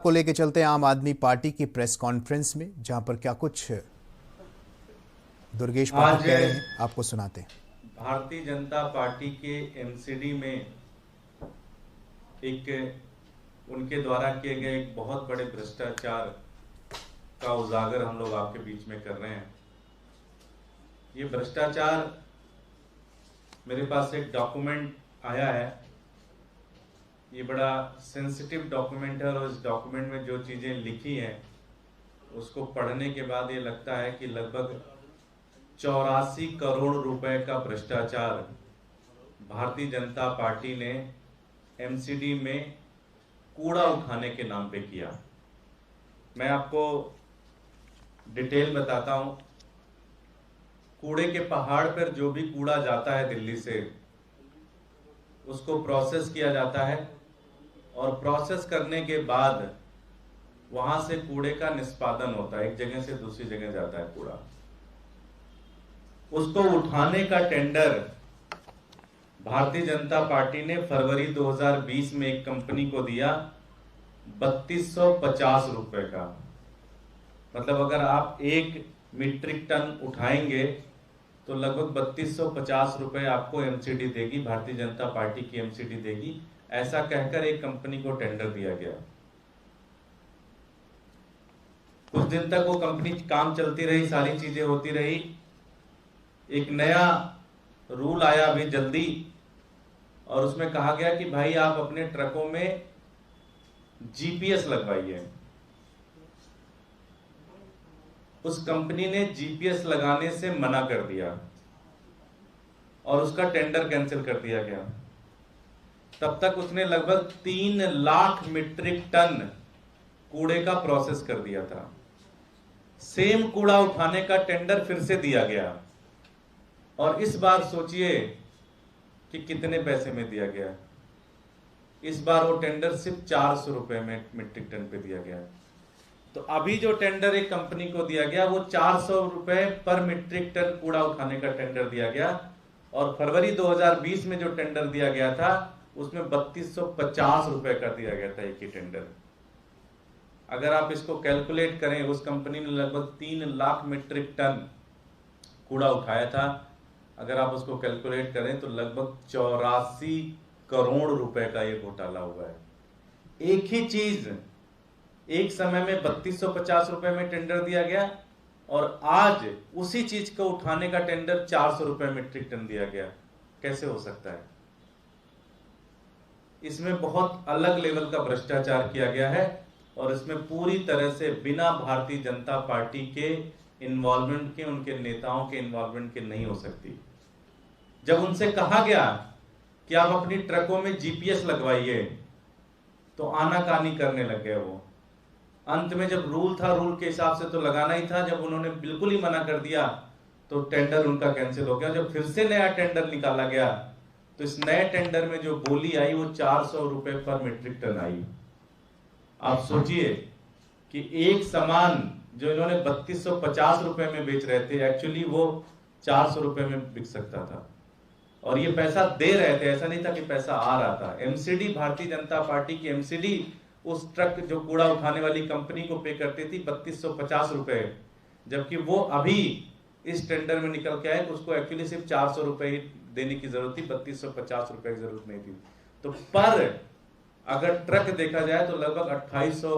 को लेकर चलते हैं आम आदमी पार्टी की प्रेस कॉन्फ्रेंस में, जहां पर क्या कुछ दुर्गेश पाठक कह रहे हैं, आपको सुनाते हैं। भारतीय जनता पार्टी के एमसीडी में उनके द्वारा किए गए एक बहुत बड़े भ्रष्टाचार का उजागर हम लोग आपके बीच में कर रहे हैं। ये भ्रष्टाचार, मेरे पास एक डॉक्यूमेंट आया है, ये बड़ा सेंसिटिव डॉक्यूमेंट है और इस डॉक्यूमेंट में जो चीजें लिखी हैं उसको पढ़ने के बाद ये लगता है कि लगभग 84 करोड़ रुपए का भ्रष्टाचार भारतीय जनता पार्टी ने एमसीडी में कूड़ा उठाने के नाम पे किया। मैं आपको डिटेल बताता हूं। कूड़े के पहाड़ पर जो भी कूड़ा जाता है दिल्ली से, उसको प्रोसेस किया जाता है और प्रोसेस करने के बाद वहां से कूड़े का निष्पादन होता है, एक जगह से दूसरी जगह जाता है कूड़ा। उसको उठाने का टेंडर भारतीय जनता पार्टी ने फरवरी 2020 में एक कंपनी को दिया 3250 रुपए का। मतलब अगर आप 1 मीट्रिक टन उठाएंगे तो लगभग 3250 रुपए आपको एमसीडी देगी, भारतीय जनता पार्टी की एमसीडी देगी। ऐसा कहकर एक कंपनी को टेंडर दिया गया। कुछ दिन तक वो कंपनी काम चलती रही, सारी चीजें होती रही। एक नया रूल आया अभी जल्दी, और उसमें कहा गया कि भाई आप अपने ट्रकों में जीपीएस लगवाइए। उस कंपनी ने जीपीएस लगाने से मना कर दिया और उसका टेंडर कैंसिल कर दिया गया। तब तक उसने लगभग 3 लाख मीट्रिक टन कूड़े का प्रोसेस कर दिया था। सेम कूड़ा उठाने का टेंडर फिर से दिया गया और इस बार सोचिए कि कितने पैसे में दिया गया। इस बार वो टेंडर सिर्फ 400 रुपए में मीट्रिक टन पे दिया गया। तो अभी जो टेंडर एक कंपनी को दिया गया वो 400 रुपए पर मीट्रिक टन कूड़ा उठाने का टेंडर दिया गया, और फरवरी 2020 में जो टेंडर दिया गया था उसमें 3250 रुपए का दिया गया था एक ही टेंडर। अगर आप इसको कैलकुलेट करें, उस कंपनी ने लगभग 3 लाख मीट्रिक टन कूड़ा उठाया था। अगर आप उसको कैलकुलेट करें तो लगभग 84 करोड़ रुपए का ये घोटाला हुआ है। एक ही चीज एक समय में 3250 रुपए में टेंडर दिया गया और आज उसी चीज को उठाने का टेंडर 400 रुपए मीट्रिक टन दिया गया। कैसे हो सकता है? इसमें बहुत अलग लेवल का भ्रष्टाचार किया गया है और इसमें पूरी तरह से बिना भारतीय जनता पार्टी के इन्वॉल्वमेंट के, उनके नेताओं के इन्वॉल्वमेंट के नहीं हो सकती। जब उनसे कहा गया कि आप अपनी ट्रकों में जीपीएस लगवाइए तो आनाकानी करने लग गए वो। अंत में जब रूल था, रूल के हिसाब से तो लगाना ही था। जब उन्होंने बिल्कुल ही मना कर दिया तो टेंडर उनका कैंसिल हो गया। जब फिर से नया टेंडर निकाला गया तो इस नए टेंडर में जो बोली आई वो 400 रुपए पर मीट्रिक टन आई। आप सोचिए कि एक सामान जो इन्होंने 3250 रुपए में बेच रहे थे, एक्चुअली वो 400 रुपए में बिक सकता था और ये पैसा दे रहे थे। ऐसा नहीं था कि पैसा आ रहा था। एमसीडी, भारतीय जनता पार्टी की एमसीडी उस ट्रक जो कूड़ा उठाने वाली कंपनी को पे करती थी 3250 रुपए, जबकि वो अभी इस टेंडर में निकल के आए कि उसको एक्चुअली सिर्फ 400 रुपए देने की जरूरत थी, 3250 रुपए की जरूरत नहीं थी। तो पर अगर ट्रक देखा जाए तो लगभग 2800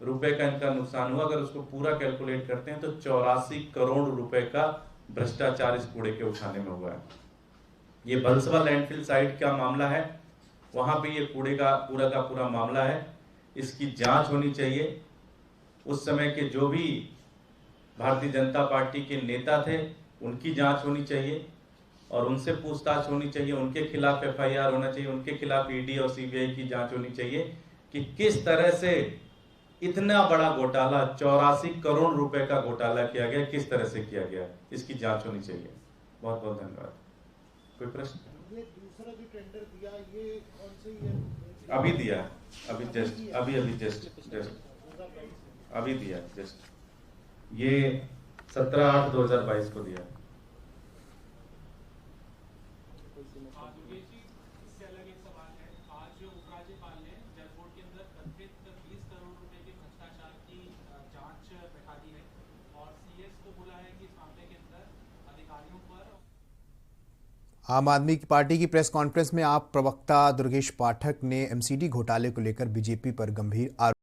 रुपए का इनका नुकसान हुआ। अगर उसको पूरा कैलकुलेट करते हैं तो 84 करोड़ रुपए का भ्रष्टाचार इस कूड़े के उठाने में हुआ है। ये बंसवा लैंडफिल साइट का मामला है, वहां पे ये कूड़े का पूरा मामला है। इसकी जांच होनी चाहिए। उस समय के जो भी भारतीय जनता पार्टी के नेता थे उनकी जांच होनी चाहिए और उनसे पूछताछ होनी चाहिए। उनके खिलाफ एफआईआर होना चाहिए, उनके खिलाफ ईडी और सीबीआई की जांच होनी चाहिए कि किस तरह से इतना बड़ा घोटाला, 84 करोड़ रुपए का घोटाला किया गया, किस तरह से किया गया, इसकी जांच होनी चाहिए। बहुत बहुत धन्यवाद। कोई प्रश्न? ये दूसरा जो टेंडर दिया, ये कौन से ईयर? अभी दिया, अभी दिया जस्ट। ये 17/8/2022 को दिया। इससे अलग एक सवाल है। आज जो उपराज्यपाल ने जयपुर के अंदर कथित 20 बैठा दी है और सीएस को बोला है कि इस मामले के अंदर अधिकारियों पर। आम आदमी की पार्टी की प्रेस कॉन्फ्रेंस में आप प्रवक्ता दुर्गेश पाठक ने एमसीडी घोटाले को लेकर बीजेपी पर गंभीर आरोप